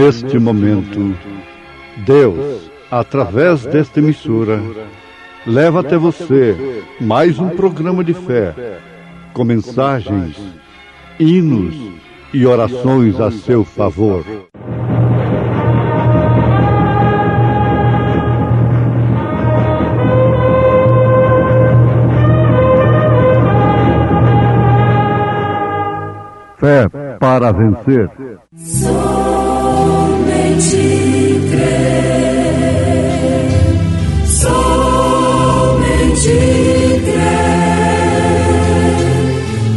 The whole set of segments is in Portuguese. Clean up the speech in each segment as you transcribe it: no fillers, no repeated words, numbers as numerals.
Neste momento, Deus, através desta emissora, leva até você mais um programa de fé, com mensagens, hinos e orações a seu favor. Fé para vencer. Somente crer, somente crer,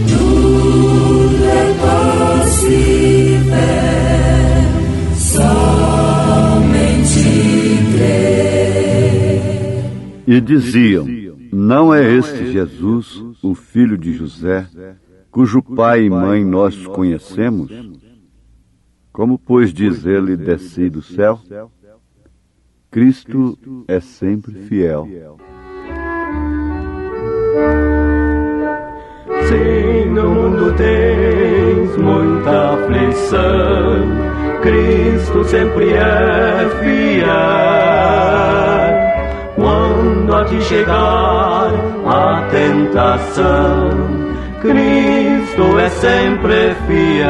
tudo é possível, somente crer. E diziam: não é este Jesus, o filho de José, cujo pai e mãe nós conhecemos? Como, pois, diz ele, desci do céu? Cristo é sempre fiel. Sim, no mundo tens muita aflição, Cristo sempre é fiel. Quando a ti chegar a tentação, Cristo é sempre fiel.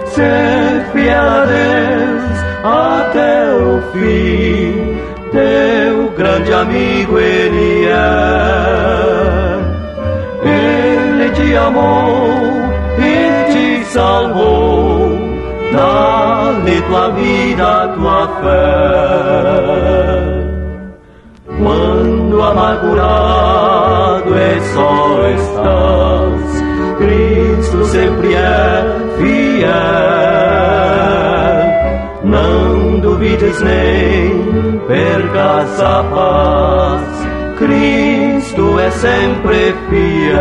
Ser fiel a Deus até o fim, teu grande amigo Ele é. Ele te amou e te salvou, dá-lhe tua vida, tua fé. Quando amargurado e só estás, Cristo sempre é fiel. Não duvides nem percas a paz, Cristo é sempre fiel.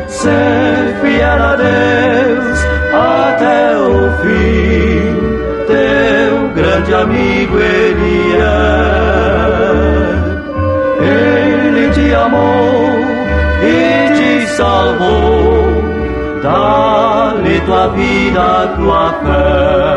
Ser fiel a Deus até o fim, teu grande amigo Ele é. Ele te amou e te salvou, dá-lhe tua vida, tua fé.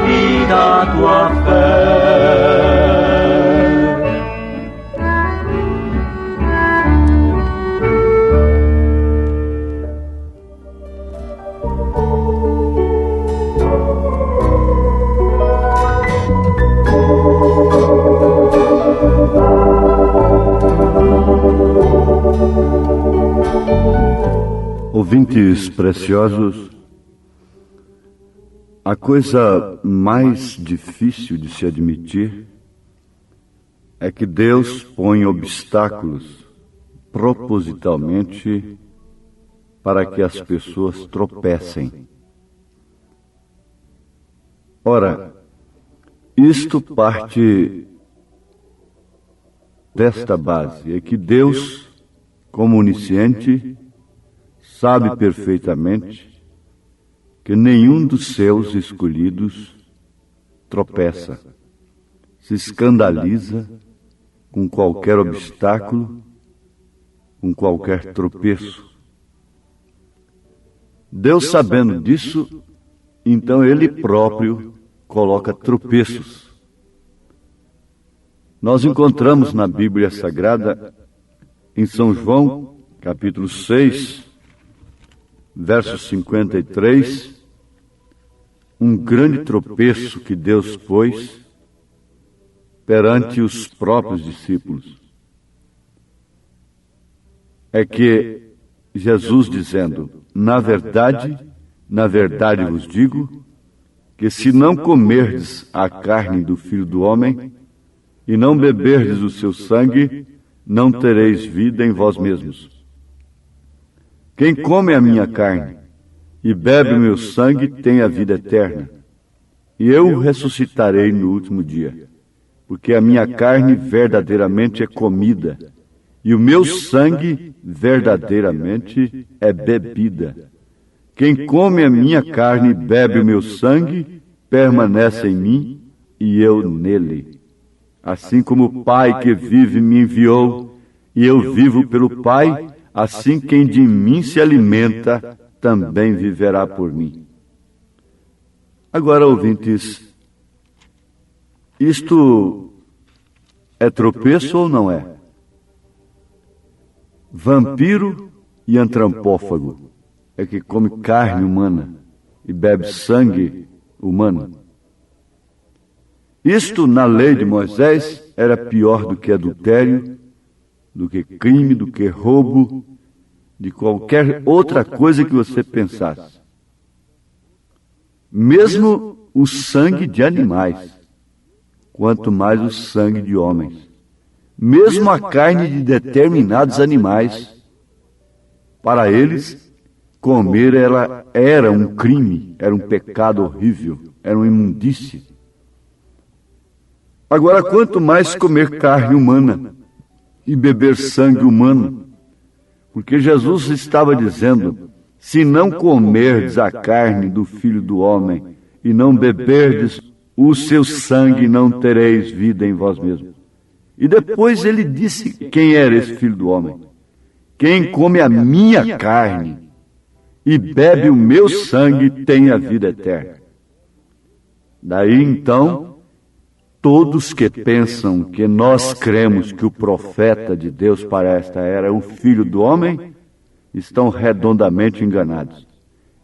Vida, tua fé. Ouvintes preciosos, a coisa mais difícil de se admitir é que Deus põe obstáculos propositalmente para que as pessoas tropecem. Ora, isto parte desta base, é que Deus, como onisciente, sabe perfeitamente que nenhum dos seus escolhidos tropeça, se escandaliza com qualquer obstáculo, com qualquer tropeço. Deus, sabendo disso, então Ele próprio coloca tropeços. Nós encontramos na Bíblia Sagrada, em São João, capítulo 6, verso 53, um grande tropeço que Deus pôs perante os próprios discípulos. É que Jesus dizendo: na verdade vos digo, que se não comerdes a carne do Filho do Homem e não beberdes o seu sangue, não tereis vida em vós mesmos. Quem come a minha carne e bebe o meu sangue tem a vida eterna, e eu o ressuscitarei no último dia, porque a minha carne verdadeiramente é comida, e o meu sangue verdadeiramente é bebida. Quem come a minha carne e bebe o meu sangue, permanece em mim e eu nele. Assim como o Pai que vive me enviou, e eu vivo pelo Pai, assim quem de mim se alimenta, também viverá por mim. Agora, ouvintes, isto é tropeço ou não é? Vampiro e antropófago é que come carne humana e bebe sangue humano. Isto, na lei de Moisés, era pior do que adultério, do que crime, do que roubo, de qualquer outra coisa que você pensasse. Mesmo o sangue de animais, quanto mais o sangue de homens. Mesmo a carne de determinados animais, para eles, comer ela era um crime, era um pecado horrível, era uma imundícia. Agora, quanto mais comer carne humana e beber sangue humano, porque Jesus estava dizendo, se não comerdes a carne do Filho do Homem e não beberdes o seu sangue, não tereis vida em vós mesmos. E depois ele disse quem era esse Filho do Homem. Quem come a minha carne e bebe o meu sangue tem a vida eterna. Daí então, todos que pensam que nós cremos que o profeta de Deus para esta era é o Filho do Homem, estão redondamente enganados.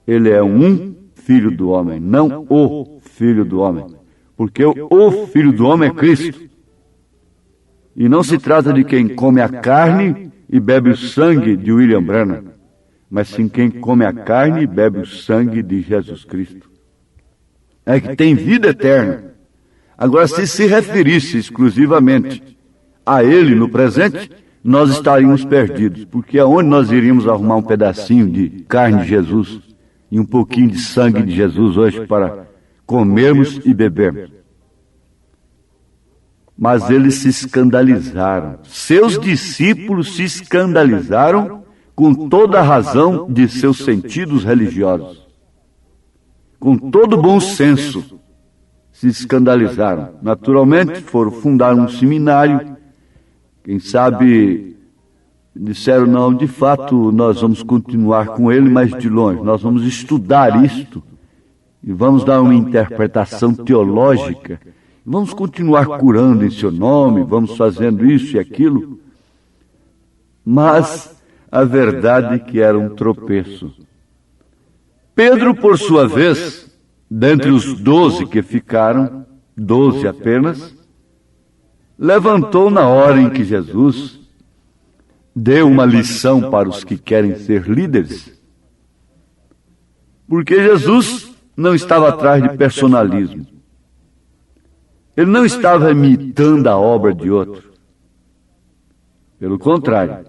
Ele é um Filho do Homem, não o Filho do Homem. Porque o Filho do Homem é Cristo. E não se trata de quem come a carne e bebe o sangue de William Branham, mas sim quem come a carne e bebe o sangue de Jesus Cristo. É que tem vida eterna. Agora, se referisse exclusivamente a Ele no presente, nós estaríamos perdidos, porque aonde nós iríamos arrumar um pedacinho de carne de Jesus e um pouquinho de sangue de Jesus hoje para comermos e bebermos? Mas eles se escandalizaram. Seus discípulos se escandalizaram com toda a razão de seus sentidos religiosos. Com todo bom senso, se escandalizaram. Naturalmente, foram fundar um seminário. Quem sabe, disseram, não, de fato, nós vamos continuar com ele, mas de longe. Nós vamos estudar isto e vamos dar uma interpretação teológica. Vamos continuar curando em seu nome, vamos fazendo isso e aquilo. Mas a verdade é que era um tropeço. Pedro, por sua vez, dentre os 12 que ficaram, 12 apenas, levantou na hora em que Jesus deu uma lição para os que querem ser líderes. Porque Jesus não estava atrás de personalismo. Ele não estava imitando a obra de outro. Pelo contrário,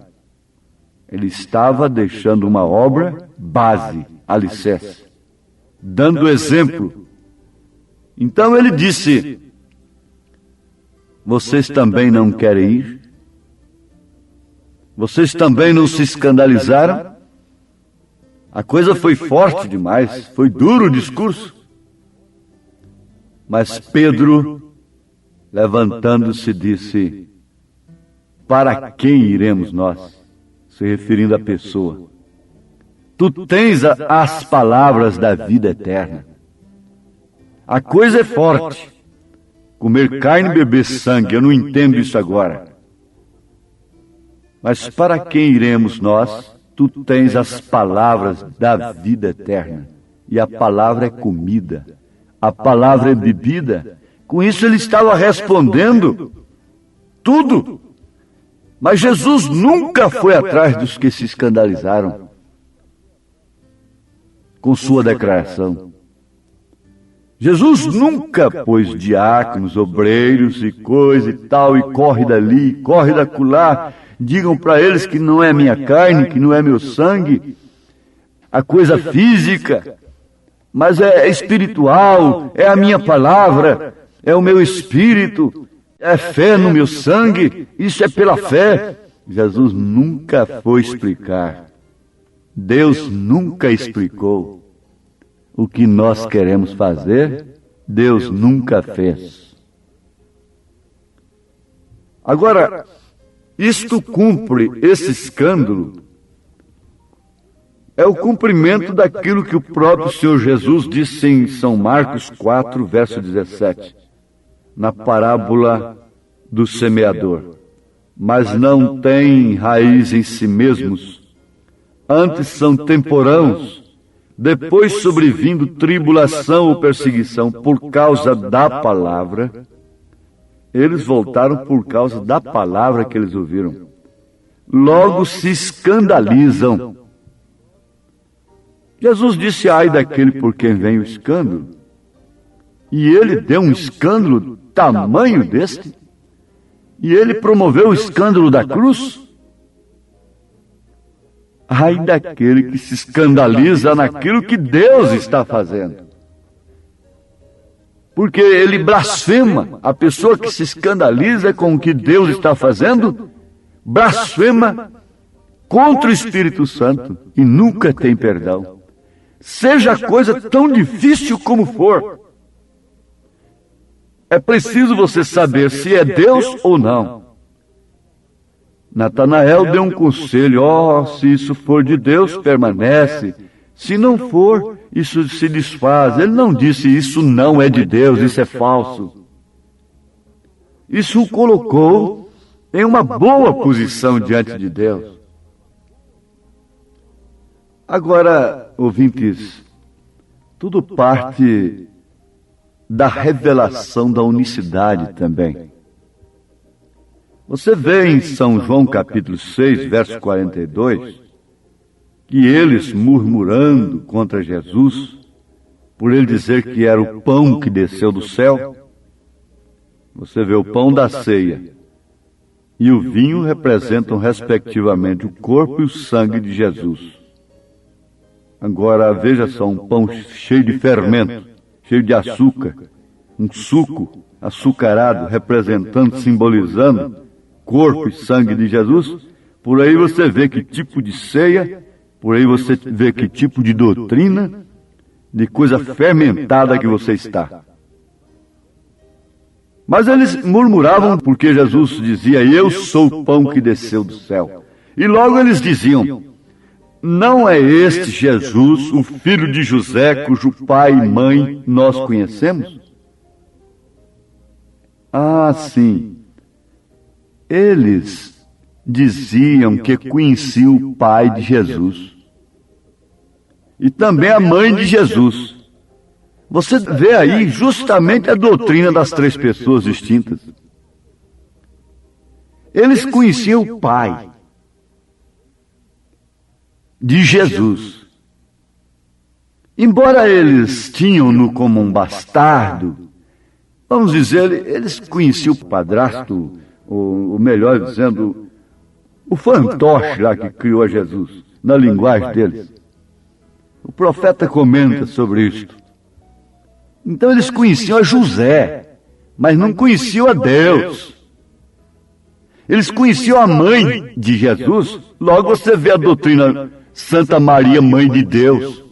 ele estava deixando uma obra base, alicerce, dando exemplo. Então ele disse, vocês também não querem ir? Vocês também não se escandalizaram? A coisa foi forte demais, foi duro o discurso. Mas Pedro, levantando-se, disse, para quem iremos nós? Se referindo à pessoa. Tu tens as palavras da vida eterna. A coisa é forte. Comer carne e beber sangue, eu não entendo isso agora. Mas para quem iremos nós? Tu tens as palavras da vida eterna. E a palavra é comida. A palavra é bebida. Com isso ele estava respondendo tudo. Mas Jesus nunca foi atrás dos que se escandalizaram com sua declaração. Jesus nunca pôs diáconos, obreiros e coisa e tal, e corre dali, corre daculá, digam para eles que não é minha carne, que não é meu sangue, a coisa física, mas é espiritual, é a minha palavra, é o meu espírito, é fé no meu sangue, isso é pela fé. Jesus nunca foi explicar. Deus nunca explicou. O que nós queremos fazer, Deus nunca fez. Agora, isto cumpre, esse escândalo, é o cumprimento daquilo que o próprio Senhor Jesus disse em São Marcos 4, verso 17, na parábola do semeador. Mas não têm raiz em si mesmos, antes são temporãos, depois sobrevindo tribulação ou perseguição por causa da palavra. Eles voltaram por causa da palavra que eles ouviram. Logo se escandalizam. Jesus disse, ai daquele por quem vem o escândalo. E ele deu um escândalo tamanho deste? E ele promoveu o escândalo da cruz? Ai daquele que se escandaliza naquilo que Deus está fazendo. Porque ele blasfema. A pessoa que se escandaliza com o que Deus está fazendo, blasfema contra o Espírito Santo e nunca tem perdão. Seja a coisa tão difícil como for. É preciso você saber se é Deus ou não. Natanael deu um conselho, se isso for de Deus, permanece. Se não for, isso se desfaz. Ele não disse, isso não é de Deus, isso é falso. Isso o colocou em uma boa posição diante de Deus. Agora, ouvintes, tudo parte da revelação da unicidade também. Você vê em São João capítulo 6, verso 42, que eles murmurando contra Jesus, por ele dizer que era o pão que desceu do céu, você vê o pão da ceia e o vinho representam respectivamente o corpo e o sangue de Jesus. Agora veja só, um pão cheio de fermento, cheio de açúcar, um suco açucarado, representando, simbolizando corpo e sangue de Jesus. Por aí você vê que tipo de ceia, por aí você vê que tipo de doutrina, de coisa fermentada que você está. Mas eles murmuravam porque Jesus dizia, eu sou o pão que desceu do céu. E logo eles diziam, não é este Jesus, o filho de José, cujo pai e mãe nós conhecemos? Ah, sim. Eles diziam que conheciam o pai de Jesus e também a mãe de Jesus. Você vê aí justamente a doutrina das três pessoas distintas. Eles conheciam o pai de Jesus. Embora eles tinham-no como um bastardo, vamos dizer, eles conheciam o padrasto, ou melhor dizendo, o fantoche lá que criou a Jesus, na linguagem deles. O profeta comenta sobre isto. Então eles conheciam a José, mas não conheciam a Deus. Eles conheciam a mãe de Jesus, logo você vê a doutrina Santa Maria, Mãe de Deus.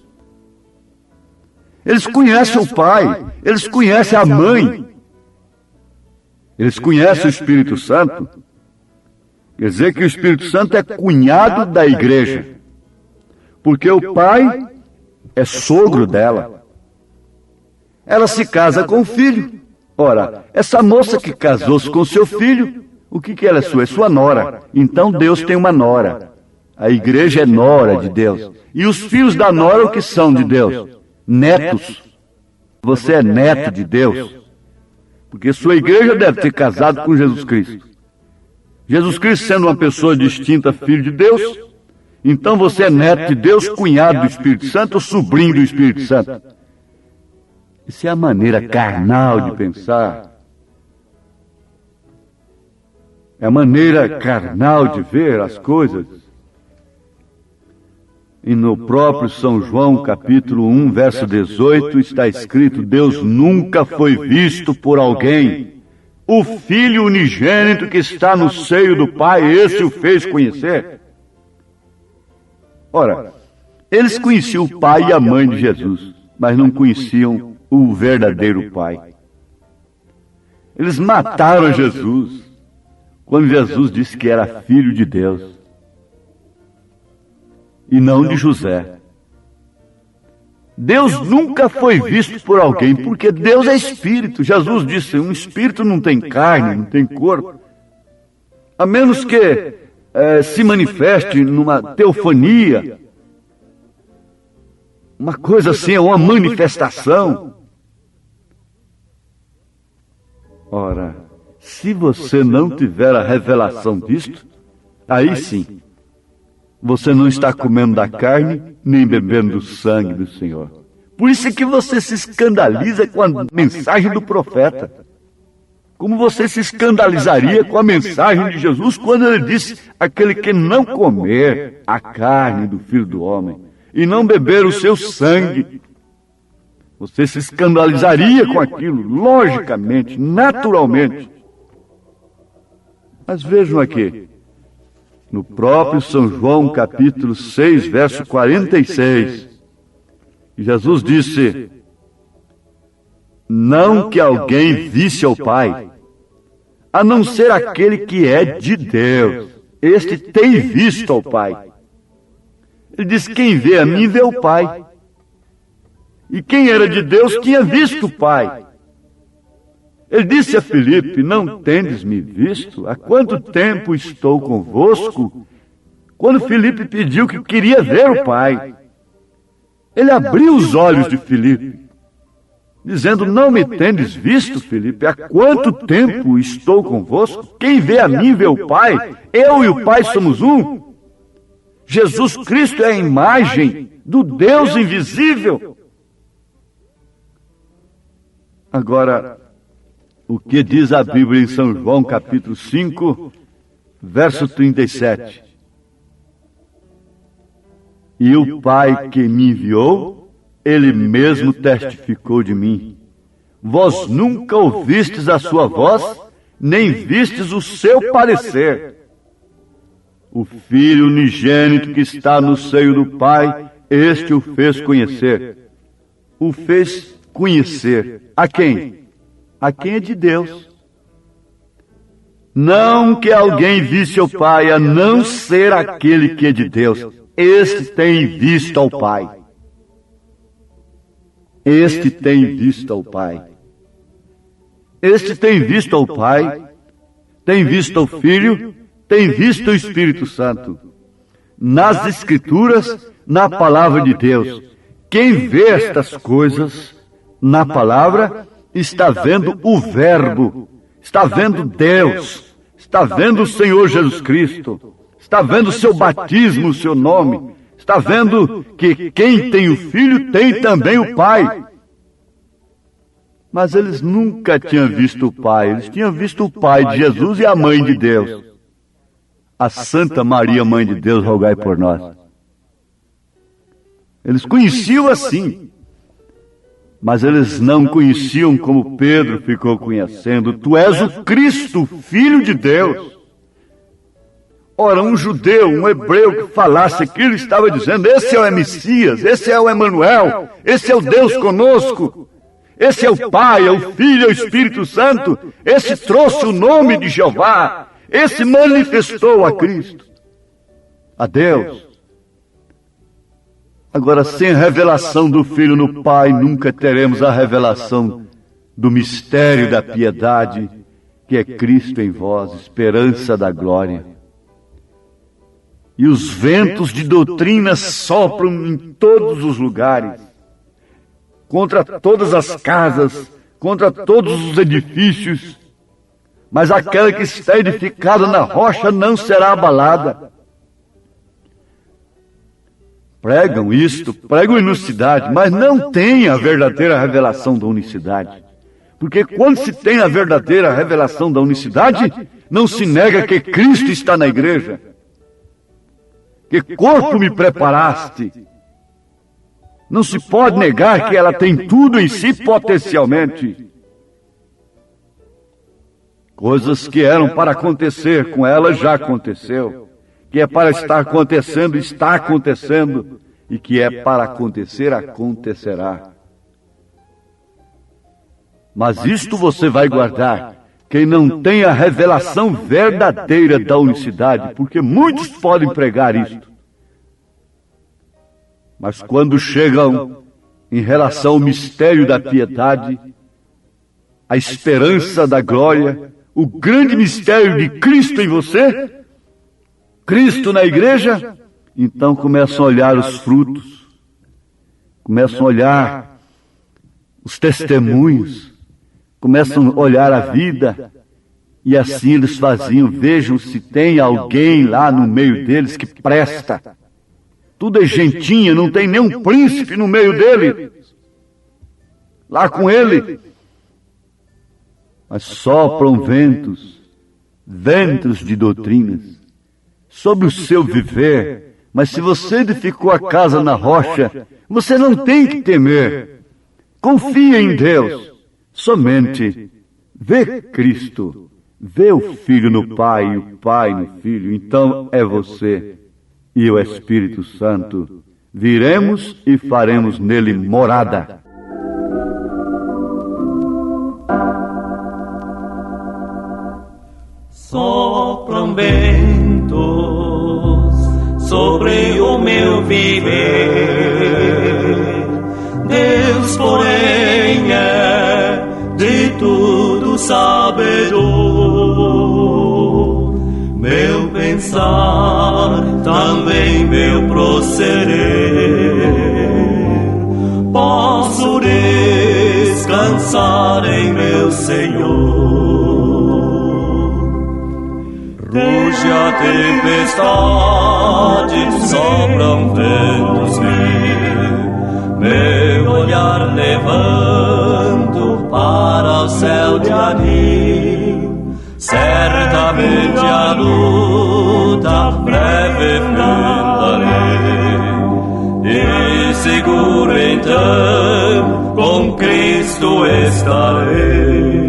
Eles conhecem o Pai, eles conhecem a Mãe, eles conhecem o Espírito Santo. Quer dizer que o Espírito Santo é cunhado da igreja, porque o Pai é sogro dela. Ela se casa com o filho. Ora, essa moça que casou-se com seu filho, o que ela é sua? É sua nora. Então Deus tem uma nora. A igreja é nora de Deus. E os filhos da nora, o que são de Deus? Netos. Você é neto de Deus. Porque sua igreja deve ter casado com Jesus Cristo. Jesus Cristo sendo uma pessoa distinta, filho de Deus, então você é neto de Deus, cunhado do Espírito Santo, sobrinho do Espírito Santo. Isso é a maneira carnal de pensar. É a maneira carnal de ver as coisas. E no próprio São João, capítulo 1, verso 18, está escrito: Deus nunca foi visto por alguém. O Filho unigênito que está no seio do Pai, esse o fez conhecer. Ora, eles conheciam o Pai e a mãe de Jesus, mas não conheciam o verdadeiro Pai. Eles mataram Jesus quando Jesus disse que era filho de Deus e não de José. Deus nunca foi visto por alguém, porque Deus é espírito. Jesus disse: um espírito não tem carne, não tem corpo, a menos que se manifeste numa teofania, uma coisa assim, é uma manifestação. Ora, se você não tiver a revelação disto, aí sim, você não está comendo da carne, nem bebendo do sangue do Senhor. Por isso é que você se escandaliza com a mensagem do profeta. Como você se escandalizaria com a mensagem de Jesus quando ele disse: aquele que não comer a carne do Filho do Homem e não beber o seu sangue. Você se escandalizaria com aquilo, logicamente, naturalmente. Mas vejam aqui, no próprio São João, capítulo 6, verso 46, Jesus disse: não que alguém visse ao Pai, a não ser aquele que é de Deus. Este tem visto ao Pai. Ele diz: quem vê a mim vê o Pai. E quem era de Deus tinha visto o Pai. Ele disse a Filipe: não tendes me visto? Há quanto tempo estou convosco? Quando Filipe pediu que queria ver o Pai, ele abriu os olhos de Filipe, dizendo: não me tendes visto, Filipe? Há quanto tempo estou convosco? Quem vê a mim vê o Pai. Eu e o Pai somos um. Jesus Cristo é a imagem do Deus invisível. Agora, o que diz a Bíblia em São João, capítulo 5, verso 37? E o Pai que me enviou, Ele mesmo testificou de mim. Vós nunca ouvistes a sua voz, nem vistes o seu parecer. O Filho unigênito que está no seio do Pai, este o fez conhecer. O fez conhecer. A quem? A quem é de Deus. Não que alguém visse o Pai, a não ser aquele que é de Deus. Este tem visto ao Pai. Este tem visto ao Pai. Este tem visto ao Pai, tem visto ao Filho, tem visto o Espírito Santo. Nas Escrituras, na Palavra de Deus. Quem vê estas coisas na Palavra está vendo o Verbo, está vendo Deus, está vendo o Senhor Jesus Cristo, está vendo o seu batismo, o seu nome, está vendo que quem tem o Filho tem também o Pai. Mas eles nunca tinham visto o Pai, eles tinham visto o Pai de Jesus e a Mãe de Deus. A Santa Maria, Mãe de Deus, rogai por nós. Eles conheciam assim, mas eles não conheciam como Pedro ficou conhecendo: tu és o Cristo, Filho de Deus. Ora, um judeu, um hebreu que falasse aquilo estava dizendo: esse é o Messias, esse é o Emanuel, esse é o Deus conosco, esse é o Pai, é o Filho, é o Espírito Santo, esse trouxe o nome de Jeová, esse manifestou a Cristo, a Deus. Agora, sem a revelação do Filho no Pai, nunca teremos a revelação do mistério da piedade, que é Cristo em vós, esperança da glória. E os ventos de doutrina sopram em todos os lugares, contra todas as casas, contra todos os edifícios, mas aquela que está edificada na rocha não será abalada. pregam isto, pregam unicidade, mas não têm a verdadeira revelação da unicidade. Porque quando se tem a verdadeira revelação da unicidade, não se nega que Cristo está na igreja. Que corpo me preparaste. Não se pode negar que ela tem tudo em si potencialmente. Coisas que eram para acontecer com ela já aconteceu. Que é para estar acontecendo, está acontecendo. E que é para acontecer, acontecerá. Mas isto você vai guardar, quem não tem a revelação verdadeira da unicidade, porque muitos podem pregar isto. Mas quando chegam em relação ao mistério da piedade, a esperança da glória, o grande mistério de Cristo em você, Cristo na igreja, então começam a olhar os frutos, começam a olhar os testemunhos, começam a olhar a vida, e assim eles faziam, vejam se tem alguém lá no meio deles que presta. Tudo é gentinha, não tem nenhum príncipe no meio dele, lá com ele. Mas sopram ventos de doutrinas, sobre o seu viver. Mas se você edificou a casa na rocha, você não tem que temer. Confia em Deus. Somente vê Cristo, vê o Filho no Pai e o Pai no Filho. Então é você e o Espírito Santo. Viremos e faremos nele morada. Sopram ventos sobre o meu viver. Deus, porém, é de tudo sabedor. Meu pensar, também meu proceder. Posso descansar em meu Senhor. Ruge a tempestade, sopram ventos meu olhar levanto para o céu de ali. Certamente a luta breve findarei, e seguro então com Cristo estarei.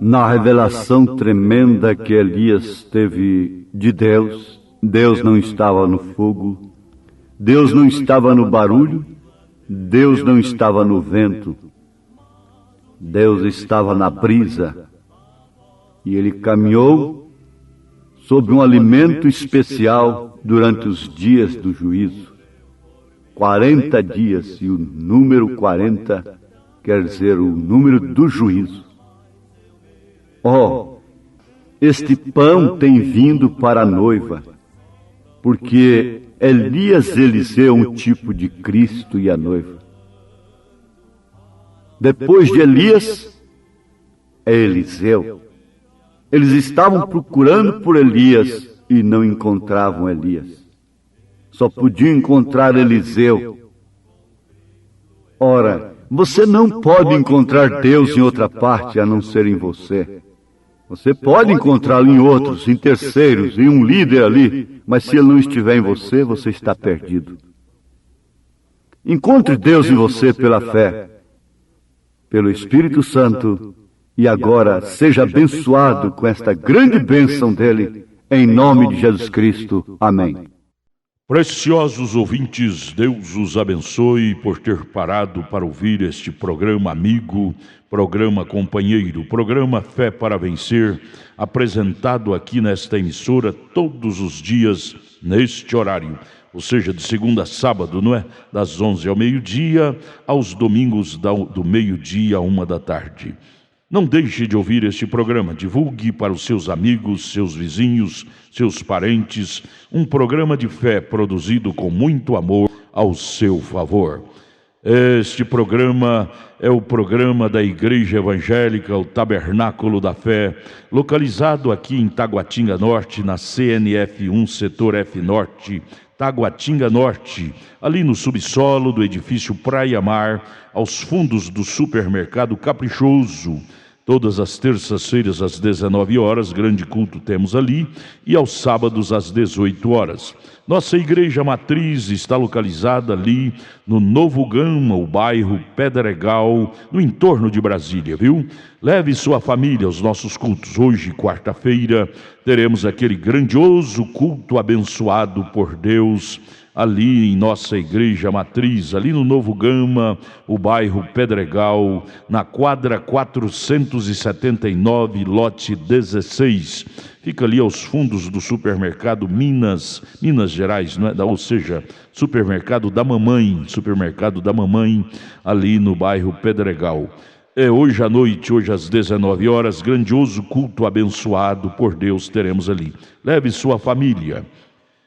Na revelação tremenda que Elias teve de Deus, Deus não estava no fogo, Deus não estava no barulho, Deus não estava no vento, Deus estava na brisa. E ele caminhou sob um alimento especial durante os dias do juízo. 40 dias, e o número 40 quer dizer o número do juízo. Este pão tem vindo para a noiva, porque Elias e Eliseu é um tipo de Cristo e a noiva. Depois de Elias, é Eliseu. Eles estavam procurando por Elias e não encontravam Elias. Só podiam encontrar Eliseu. Ora, você não pode encontrar Deus em outra parte a não ser em você. Você pode encontrá-lo em outros, em terceiros, em um líder ali, mas se ele não estiver em você, você está perdido. Encontre Deus em você pela fé, pelo Espírito Santo, e agora seja abençoado com esta grande bênção dele, em nome de Jesus Cristo. Amém. Preciosos ouvintes, Deus os abençoe por ter parado para ouvir este programa amigo, programa companheiro, programa Fé para Vencer, apresentado aqui nesta emissora todos os dias neste horário, ou seja, de segunda a sábado, não é? Das 11 ao meio-dia, aos domingos do meio-dia à 1 da tarde. Não deixe de ouvir este programa, divulgue para os seus amigos, seus vizinhos, seus parentes, um programa de fé produzido com muito amor ao seu favor. Este programa é o programa da Igreja Evangélica, o Tabernáculo da Fé, localizado aqui em Taguatinga Norte, na CNF 1, Setor F Norte, Taguatinga Norte, ali no subsolo do edifício Praia Mar, aos fundos do supermercado Caprichoso. Todas as terças-feiras às 19 horas, grande culto temos ali, e aos sábados às 18 horas. Nossa igreja matriz está localizada ali no Novo Gama, o bairro Pedregal, no entorno de Brasília, viu? Leve sua família aos nossos cultos. Hoje, quarta-feira, teremos aquele grandioso culto abençoado por Deus, ali em nossa igreja matriz, ali no Novo Gama, o bairro Pedregal, na quadra 479, lote 16. Fica ali aos fundos do supermercado Minas Gerais, não é? Ou seja, supermercado da mamãe, ali no bairro Pedregal. Hoje à noite, hoje às 19 horas, grandioso culto abençoado por Deus teremos ali. Leve sua família.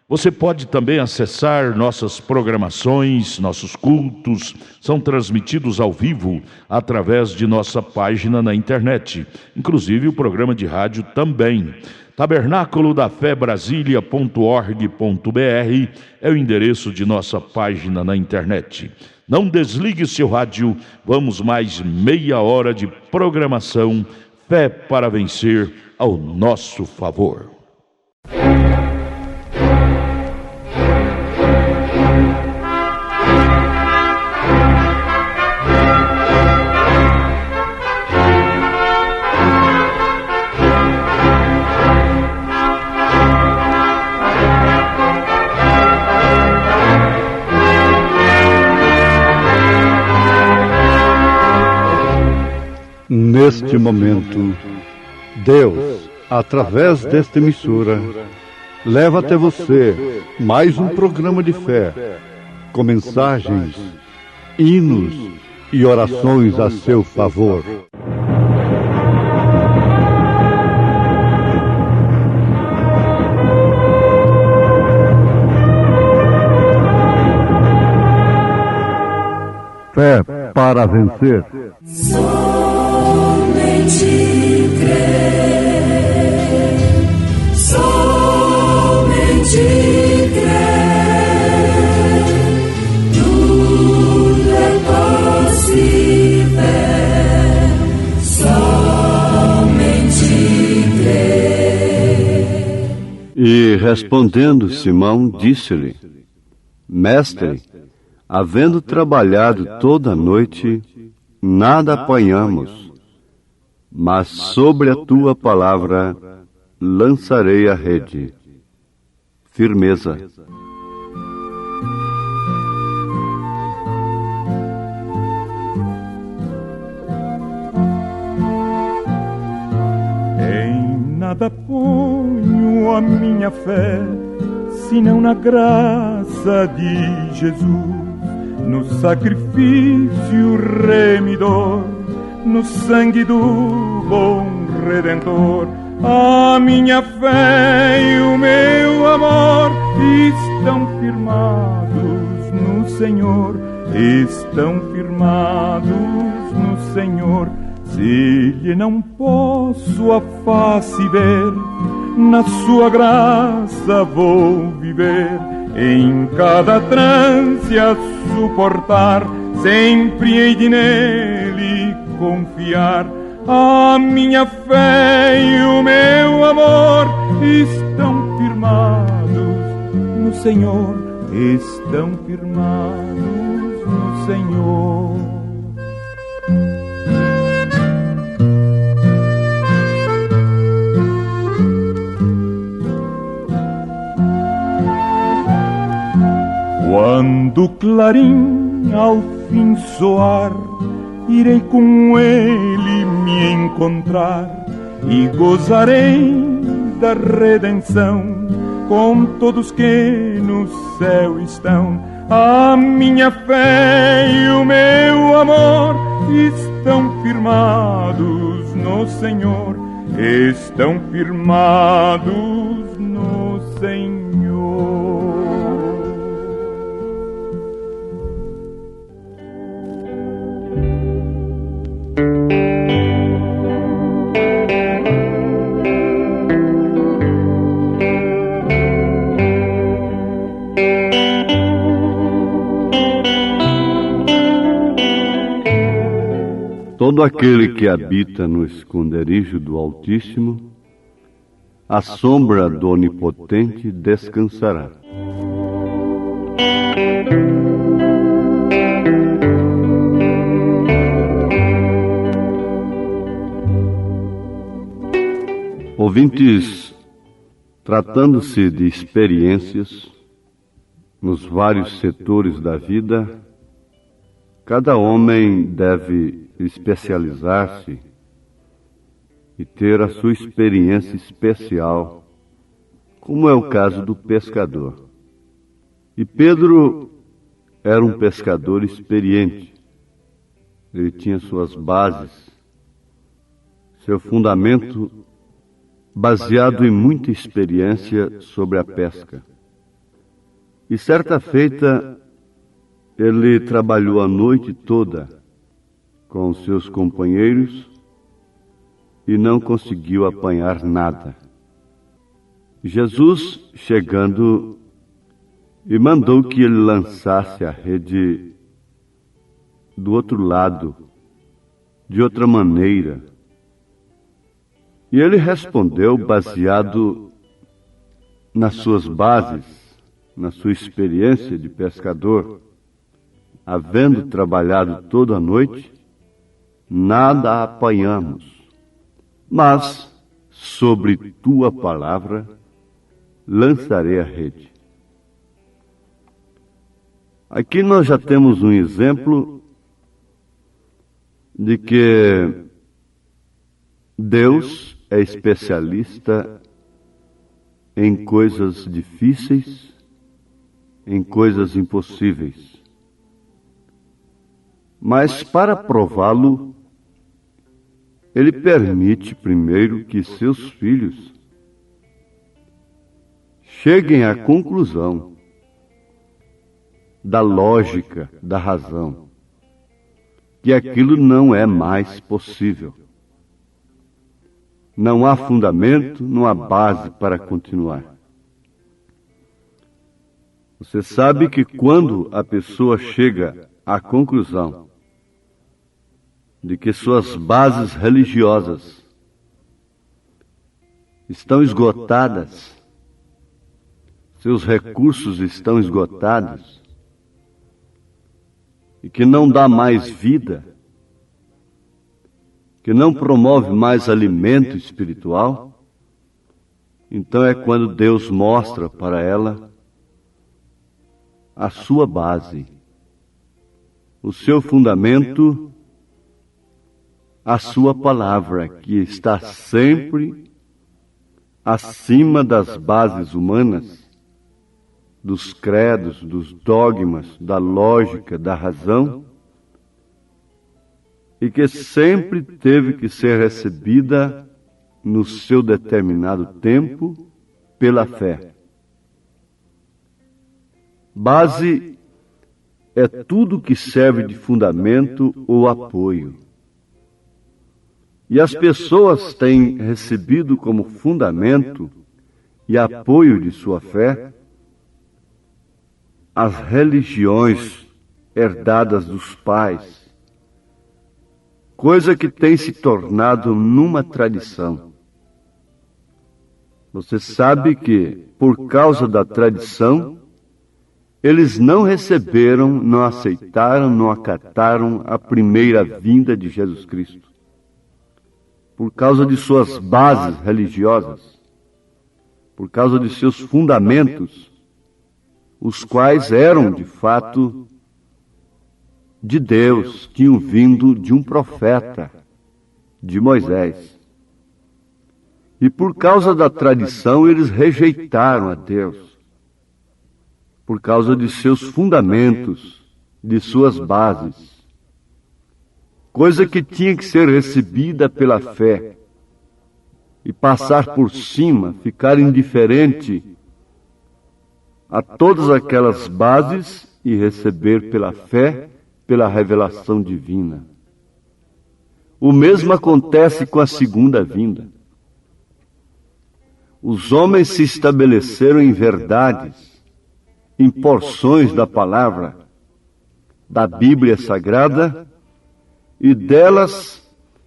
Você pode também acessar nossas programações, nossos cultos, são transmitidos ao vivo através de nossa página na internet, inclusive o programa de rádio também. Tabernáculo da Fé Brasília.org.br é o endereço de nossa página na internet. Não desligue seu rádio, vamos mais meia hora de programação, Fé para Vencer ao nosso favor. Neste momento, Deus, através desta emissora, leva até você mais um programa de fé, com mensagens, hinos e orações a seu favor. Fé para vencer. Somente crer, somente crer, tudo é possível, somente crer. E respondendo Simão, disse-lhe: Mestre, havendo trabalhado toda a noite, nada apanhamos, mas sobre a tua palavra lançarei a rede. Firmeza. Em nada ponho a minha fé, senão na graça de Jesus, no sacrifício remidor, no sangue do bom Redentor. A minha fé e o meu amor estão firmados no Senhor, estão firmados no Senhor. Se lhe não posso a face ver, na sua graça vou viver, em cada trance a suportar, sempre hei de nele confiar. A minha fé e o meu amor estão firmados no Senhor, estão firmados no Senhor. Quando o clarim ao fim soar, irei com ele me encontrar e gozarei da redenção com todos que no céu estão. A minha fé e o meu amor estão firmados no Senhor, estão firmados no Senhor. Todo aquele que habita no esconderijo do Altíssimo, à sombra do Onipotente descansará. Ouvintes, tratando-se de experiências nos vários setores da vida, cada homem deve especializar-se e ter a sua experiência especial, como é o caso do pescador. E Pedro era um pescador experiente. Ele tinha suas bases, seu fundamento baseado em muita experiência sobre a pesca. E certa feita, ele trabalhou a noite toda com os seus companheiros e não conseguiu apanhar nada. Jesus, chegando, e mandou que ele lançasse a rede do outro lado, de outra maneira. E ele respondeu baseado nas suas bases, na sua experiência de pescador. Havendo trabalhado toda a noite, nada apanhamos, mas sobre tua palavra lançarei a rede. Aqui nós já temos um exemplo de que Deus é especialista em coisas difíceis, em coisas impossíveis. Mas para prová-lo, ele permite primeiro que seus filhos cheguem à conclusão da lógica, da razão, que aquilo não é mais possível. Não há fundamento, não há base para continuar. Você sabe que quando a pessoa chega à conclusão de que suas bases religiosas estão esgotadas, seus recursos estão esgotados, e que não dá mais vida, que não promove mais alimento espiritual, então é quando Deus mostra para ela a sua base, o seu fundamento, a sua palavra, que está sempre acima das bases humanas, dos credos, dos dogmas, da lógica, da razão, e que sempre teve que ser recebida no seu determinado tempo pela fé. Base é tudo que serve de fundamento ou apoio. E as pessoas têm recebido como fundamento e apoio de sua fé as religiões herdadas dos pais, coisa que tem se tornado numa tradição. Você sabe que, por causa da tradição, eles não receberam, não aceitaram, não acataram a primeira vinda de Jesus Cristo. Por causa de suas bases religiosas, por causa de seus fundamentos, os quais eram, de fato, de Deus, tinham vindo de um profeta, de Moisés. E por causa da tradição, eles rejeitaram a Deus, por causa de seus fundamentos, de suas bases. Coisa que tinha que ser recebida pela fé, e passar por cima, ficar indiferente a todas aquelas bases e receber pela fé, pela revelação divina. O mesmo acontece com a segunda vinda. Os homens se estabeleceram em verdades, em porções da palavra, da Bíblia Sagrada, e delas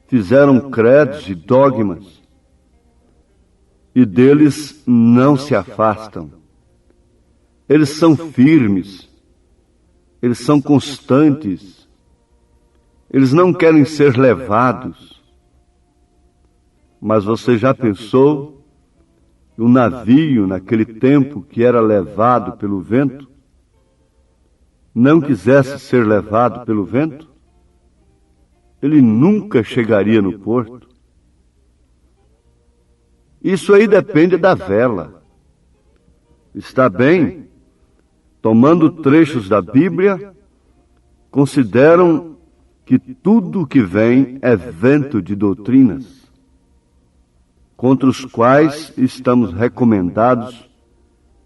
fizeram credos e dogmas, e deles não se afastam. Eles são firmes, eles são constantes, eles não querem ser levados. Mas você já pensou que o navio, naquele tempo que era levado pelo vento, não quisesse ser levado pelo vento? Ele nunca chegaria no porto. Isso aí depende da vela. Está bem? Tomando trechos da Bíblia, consideram que tudo o que vem é vento de doutrinas, contra os quais estamos recomendados,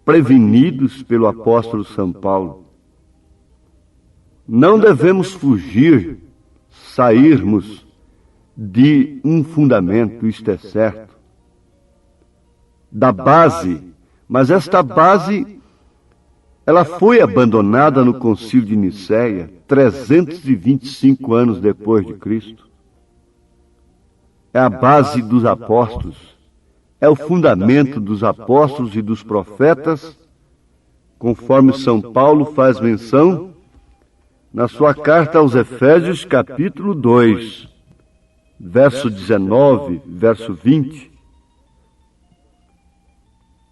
prevenidos pelo apóstolo São Paulo. Não devemos fugir, sairmos de um fundamento, isto é certo, da base, mas esta base, ela foi abandonada no Concílio de Nicéia, 325 anos depois de Cristo. É a base dos apóstolos, é o fundamento dos apóstolos e dos profetas, conforme São Paulo faz menção na sua carta aos Efésios, capítulo 2, verso 19, verso 20,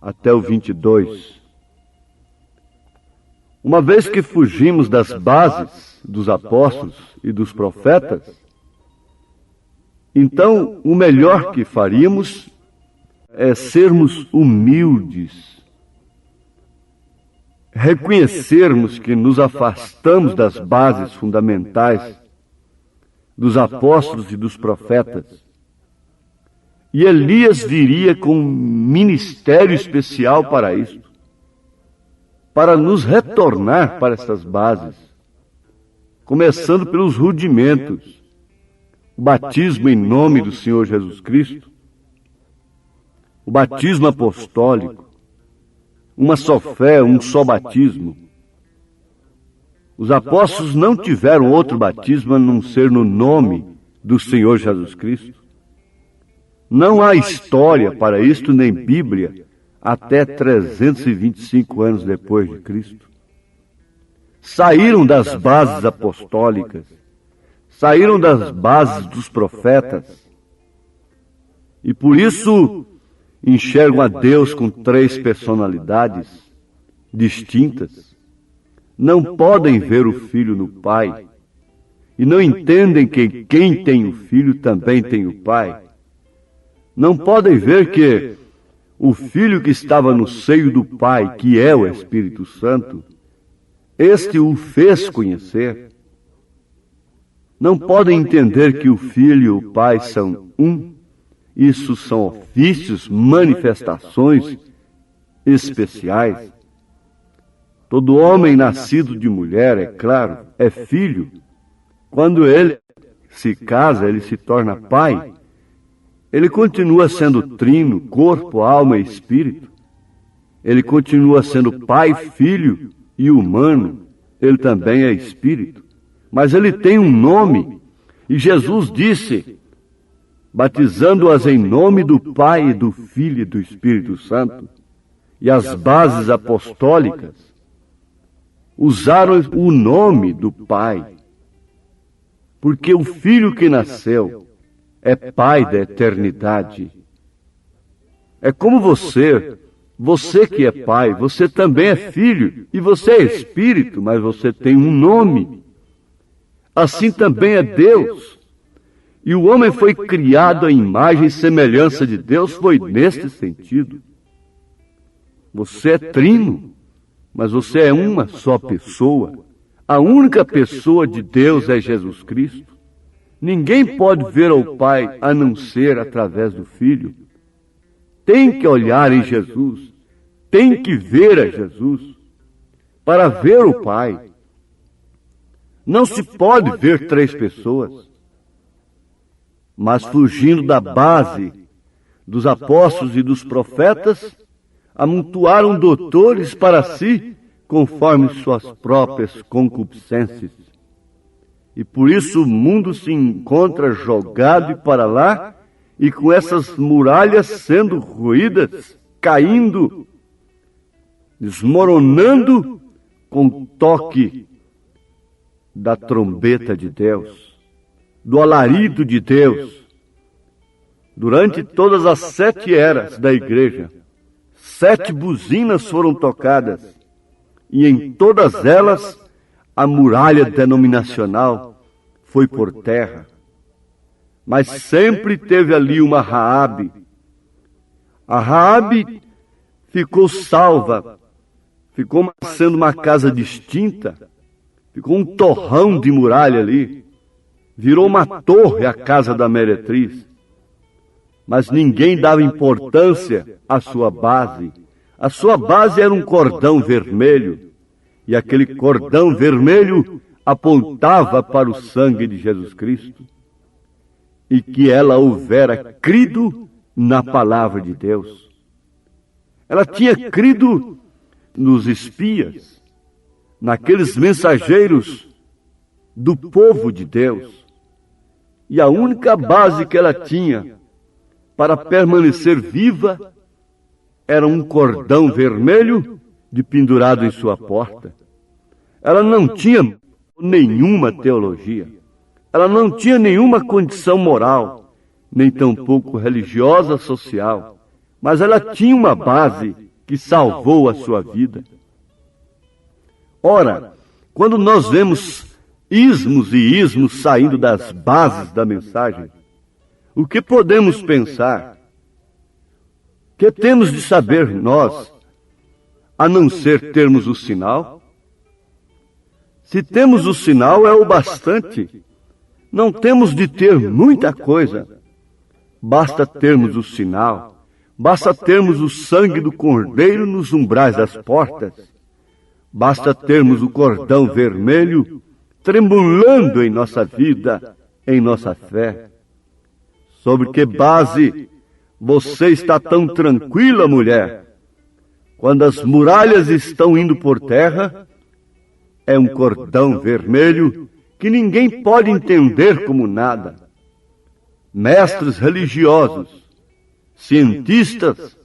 até o 22. Uma vez que fugimos das bases dos apóstolos e dos profetas, então o melhor que faríamos é sermos humildes, reconhecermos que nos afastamos das bases fundamentais dos apóstolos e dos profetas. E Elias viria com um ministério especial para isso, para nos retornar para essas bases, começando pelos rudimentos, o batismo em nome do Senhor Jesus Cristo, o batismo apostólico, uma só fé, um só batismo. Os apóstolos não tiveram outro batismo a não ser no nome do Senhor Jesus Cristo. Não há história para isto, nem Bíblia, até 325 anos depois de Cristo. Saíram das bases apostólicas, saíram das bases dos profetas, e por isso enxergam a Deus com três personalidades distintas. Não podem ver o Filho no Pai, e não entendem que quem tem o Filho também tem o Pai. Não podem ver que o Filho que estava no seio do Pai, que é o Espírito Santo, este o fez conhecer. Não podem entender que o Filho e o Pai são um. Isso são ofícios, manifestações especiais. Todo homem nascido de mulher, é claro, é filho. Quando ele se casa, ele se torna pai. Ele continua sendo trino, corpo, alma e espírito. Ele continua sendo pai, filho e humano. Ele também é espírito. Mas ele tem um nome. E Jesus disse, batizando-as em nome do Pai, e do Filho e do Espírito Santo, e as bases apostólicas usaram o nome do Pai, porque o Filho que nasceu é Pai da eternidade. É como você que é pai, você também é filho, e você é espírito, mas você tem um nome. Assim também é Deus. E o homem foi criado à imagem e semelhança de Deus, foi neste sentido. Você é trino, mas você é uma só pessoa. A única pessoa de Deus é Jesus Cristo. Ninguém pode ver ao Pai a não ser através do Filho. Tem que olhar em Jesus, tem que ver a Jesus para ver o Pai. Não se pode ver três pessoas. Mas fugindo da base dos apóstolos e dos profetas, amontoaram doutores para si, conforme suas próprias concupiscências. E por isso o mundo se encontra jogado para lá, e com essas muralhas sendo ruídas, caindo, desmoronando com o toque da trombeta de Deus, do alarido de Deus. Durante todas as 7 eras da igreja, 7 buzinas foram tocadas, e em todas elas a muralha denominacional foi por terra. Mas sempre teve ali uma Raabe. A Raabe ficou salva, ficou sendo uma casa distinta, ficou um torrão de muralha ali, virou uma torre a casa da meretriz. Mas ninguém dava importância à sua base. A sua base era um cordão vermelho, e aquele cordão vermelho apontava para o sangue de Jesus Cristo, e que ela houvera crido na palavra de Deus. Ela tinha crido nos espias, naqueles mensageiros do povo de Deus. E a única base que ela tinha para permanecer viva era um cordão vermelho de pendurado em sua porta. Ela não tinha nenhuma teologia. Ela não tinha nenhuma condição moral, nem tampouco religiosa social, mas ela tinha uma base que salvou a sua vida. Ora, quando nós vemos ismos e ismos saindo das bases da mensagem, o que podemos pensar? Que temos de saber nós, a não ser termos o sinal? Se temos o sinal, é o bastante. Não temos de ter muita coisa. Basta termos o sinal, basta termos o sangue do Cordeiro nos umbrais das portas, basta termos o cordão vermelho tremulando em nossa vida, em nossa fé. Sobre que base você está tão tranquila, mulher? Quando as muralhas estão indo por terra, é um cordão vermelho que ninguém pode entender como nada. Mestres religiosos, cientistas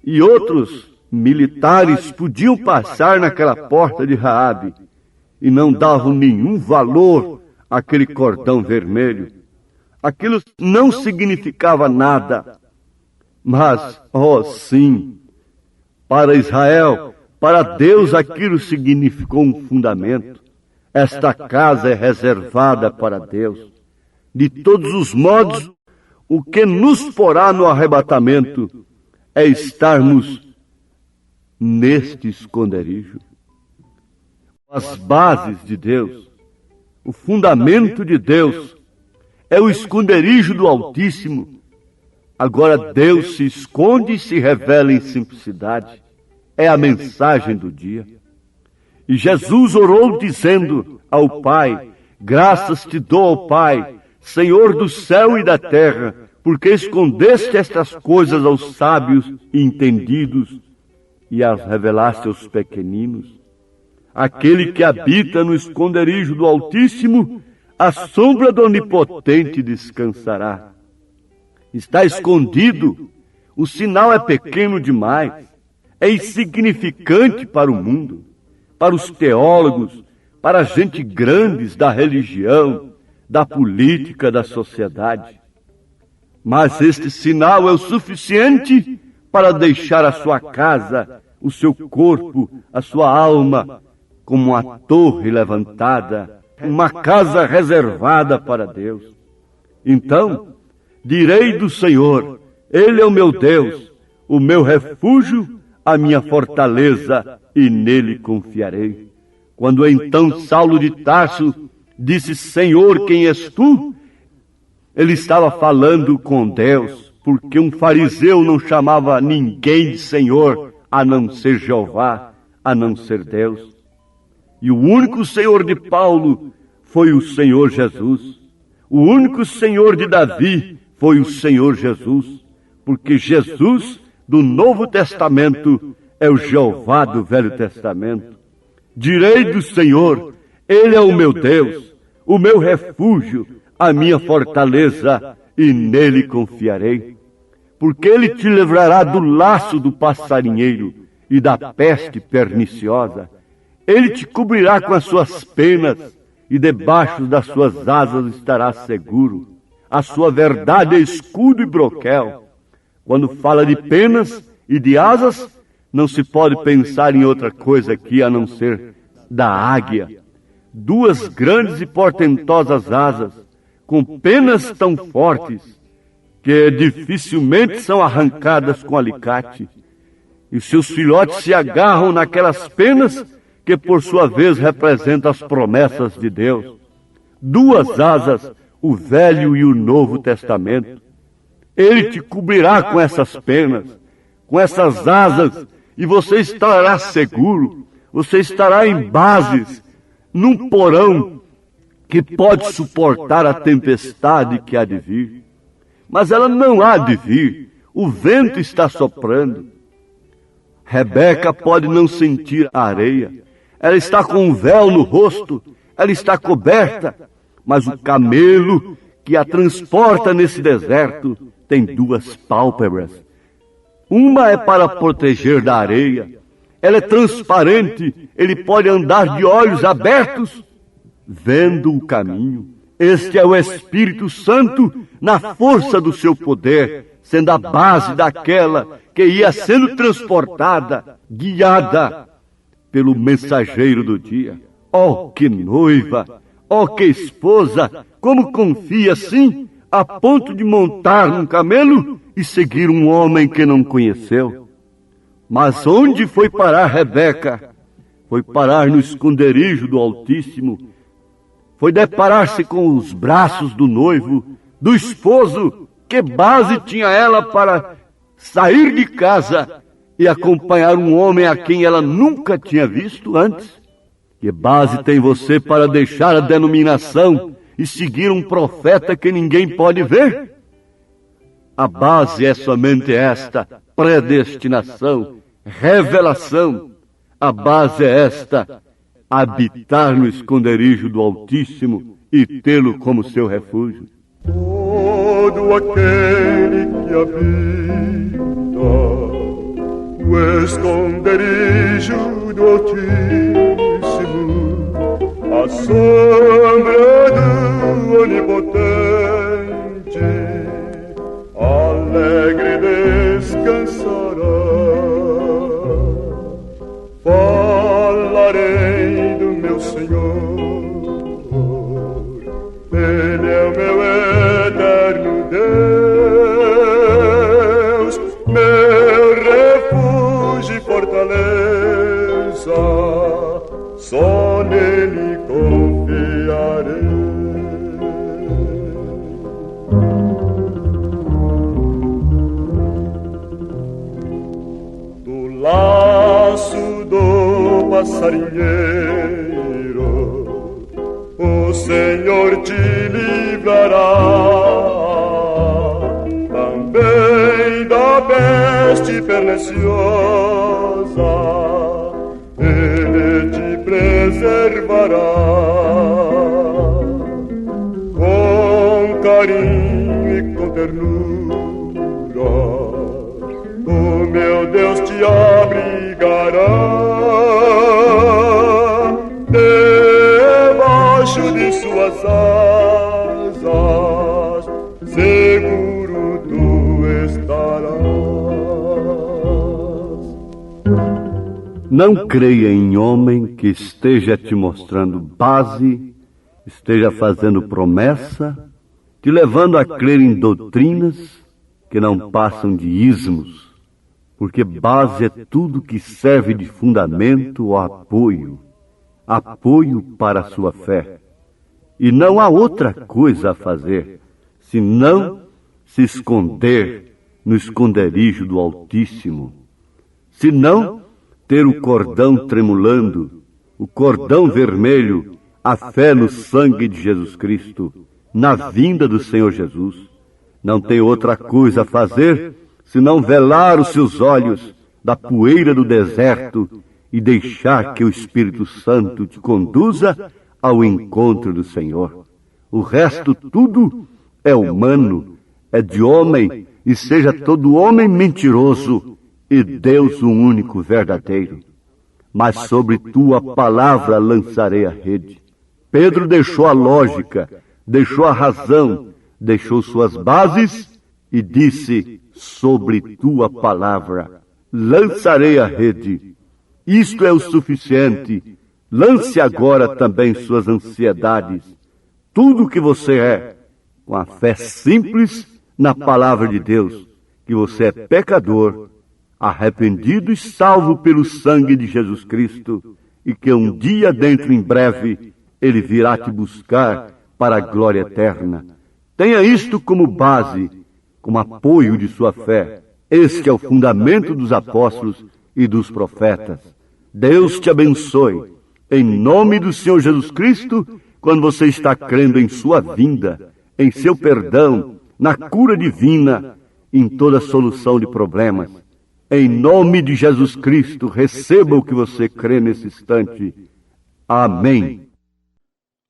e outros militares podiam passar naquela porta de Raabe e não davam nenhum valor àquele cordão vermelho. Aquilo não significava nada. Mas, oh sim, para Israel, para Deus aquilo significou um fundamento. Esta casa é reservada para Deus. De todos os modos, o que nos porá no arrebatamento é estarmos neste esconderijo. As bases de Deus, o fundamento de Deus, é o esconderijo do Altíssimo. Agora Deus se esconde e se revela em simplicidade. É a mensagem do dia. E Jesus orou dizendo ao Pai: graças te dou, ó Pai, Senhor do céu e da terra, porque escondeste estas coisas aos sábios e entendidos e as revelaste aos pequeninos. Aquele que habita no esconderijo do Altíssimo, à sombra do Onipotente descansará. Está escondido, o sinal é pequeno demais, é insignificante para o mundo, para os teólogos, para a gente grandes da religião, da política, da sociedade. Mas este sinal é o suficiente para deixar a sua casa, o seu corpo, a sua alma, como uma torre levantada, uma casa reservada para Deus. Então, direi do Senhor: Ele é o meu Deus, o meu refúgio, a minha fortaleza, e nele confiarei. Quando então Saulo de Tarso disse: Senhor, quem és tu? Ele estava falando com Deus, porque um fariseu não chamava ninguém de Senhor, a não ser Jeová, a não ser Deus. E o único Senhor de Paulo foi o Senhor Jesus. O único Senhor de Davi foi o Senhor Jesus, porque Jesus do Novo Testamento é o Jeová do Velho Testamento. Direi do Senhor: Ele é o meu Deus, o meu refúgio, a minha fortaleza, e nele confiarei. Porque ele te livrará do laço do passarinheiro e da peste perniciosa. Ele te cobrirá com as suas penas, e debaixo das suas asas estarás seguro. A sua verdade é escudo e broquel. Quando fala de penas e de asas, não se pode pensar em outra coisa aqui a não ser da águia. Duas grandes e portentosas asas, com penas tão fortes, que dificilmente são arrancadas com alicate. E seus filhotes se agarram naquelas penas que por sua vez representam as promessas de Deus. Duas asas, o Velho e o Novo Testamento. Ele te cobrirá com essas penas, com essas asas, e você estará seguro, você estará em bases, num porão que pode suportar a tempestade que há de vir. Mas ela não há de vir, o vento está soprando. Rebeca pode não sentir a areia, ela está com um véu no rosto, ela está coberta, mas o camelo que a transporta nesse deserto tem duas pálpebras. Uma é para proteger da areia, ela é transparente, ele pode andar de olhos abertos, vendo o caminho. Este é o Espírito Santo na força do seu poder, sendo a base daquela que ia sendo transportada, guiada pelo mensageiro do dia. Oh, que noiva! Oh, que esposa! Como confia assim, a ponto de montar num camelo e seguir um homem que não conheceu? Mas onde foi parar Rebeca? Foi parar no esconderijo do Altíssimo. Foi deparar-se com os braços do noivo, do esposo. Que base tinha ela para sair de casa e acompanhar um homem a quem ela nunca tinha visto antes? Que base tem você para deixar a denominação e seguir um profeta que ninguém pode ver? A base é somente esta: predestinação, revelação. A base é esta: habitar no esconderijo do Altíssimo e tê-lo como seu refúgio. Todo aquele que habita no esconderijo do Altíssimo, à sombra do Onipotente, alegre descansará. Falarei do meu Senhor, Ele é o meu eterno Deus, meu refúgio e fortaleza, só nele confiarei. Do laço do passarinheiro o Senhor te livrará, também da peste perniciosa Ele te preservará. Com carinho e com ternura o meu Deus te abrigará, debaixo de suas asas seguro tu estarás. Não creia em homem que esteja te mostrando base, esteja fazendo promessa, te levando a crer em doutrinas que não passam de ismos, porque base é tudo que serve de fundamento ou apoio para a sua fé. E não há outra coisa a fazer, senão se esconder no esconderijo do Altíssimo, senão ter o cordão tremulando, o cordão vermelho, a fé no sangue de Jesus Cristo, na vinda do Senhor Jesus. Não tem outra coisa a fazer senão velar os seus olhos da poeira do deserto e deixar que o Espírito Santo te conduza ao encontro do Senhor. O resto tudo é humano, é de homem, e seja todo homem mentiroso, e Deus o único verdadeiro. Mas sobre tua palavra lançarei a rede. Pedro deixou a lógica, deixou a razão, deixou suas bases e disse: sobre tua palavra lançarei a rede. Isto é o suficiente. Lance agora também suas ansiedades, tudo o que você é, com a fé simples na palavra de Deus, que você é pecador, arrependido e salvo pelo sangue de Jesus Cristo, e que um dia dentro em breve Ele virá te buscar para a glória eterna. Tenha isto como base, como apoio de sua fé. Este é o fundamento dos apóstolos e dos profetas. Deus te abençoe. Em nome do Senhor Jesus Cristo, quando você está crendo em sua vinda, em seu perdão, na cura divina, em toda solução de problemas. Em nome de Jesus Cristo, receba o que você crê nesse instante. Amém.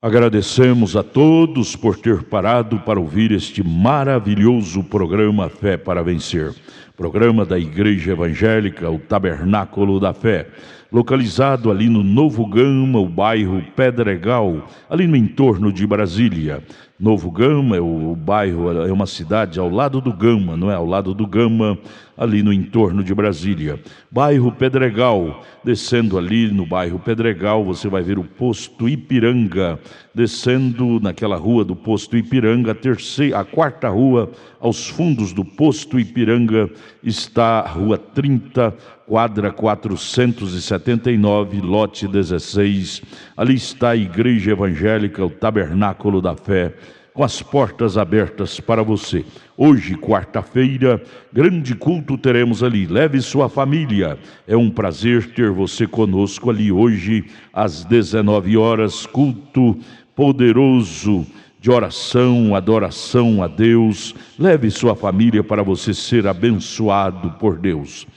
Agradecemos a todos por ter parado para ouvir este maravilhoso programa Fé para Vencer. Programa da Igreja Evangélica, o Tabernáculo da Fé, localizado ali no Novo Gama, o bairro Pedregal, ali no entorno de Brasília. Novo Gama, o bairro, é uma cidade ao lado do Gama, não é? Ao lado do Gama, ali no entorno de Brasília. Bairro Pedregal, descendo ali no bairro Pedregal, você vai ver o posto Ipiranga. Descendo naquela rua do posto Ipiranga, a quarta rua, aos fundos do posto Ipiranga, está a rua 30, quadra 479, lote 16. Ali está a Igreja Evangélica, o Tabernáculo da Fé, com as portas abertas para você. Hoje, quarta-feira, grande culto teremos ali. Leve sua família. É um prazer ter você conosco ali hoje, às 19 horas, culto poderoso de oração, adoração a Deus. Leve sua família para você ser abençoado por Deus.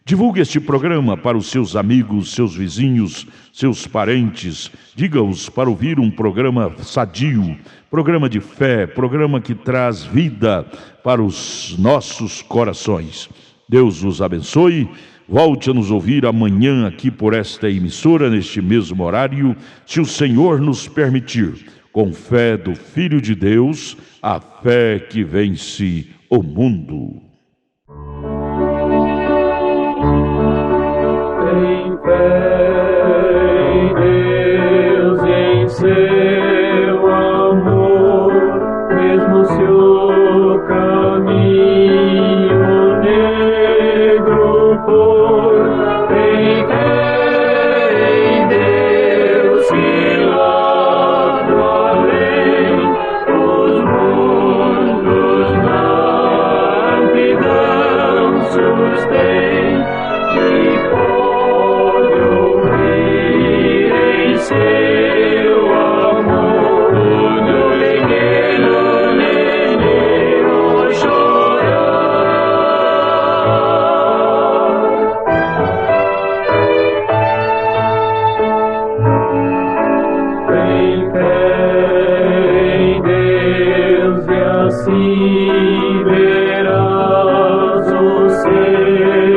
Divulgue este programa para os seus amigos, seus vizinhos, seus parentes. Diga-os para ouvir um programa sadio, programa de fé, programa que traz vida para os nossos corações. Deus os abençoe. Volte a nos ouvir amanhã aqui por esta emissora, neste mesmo horário, se o Senhor nos permitir. Com fé do Filho de Deus, a fé que vence o mundo. Tem fé em Deus e em seu amor, mesmo se o caminho negro for. Tem fé em Deus que lá do além os mundos na amplidão sustém. Seu amor, no lengueiro chorar. Tem fé em Deus e assim verás o seu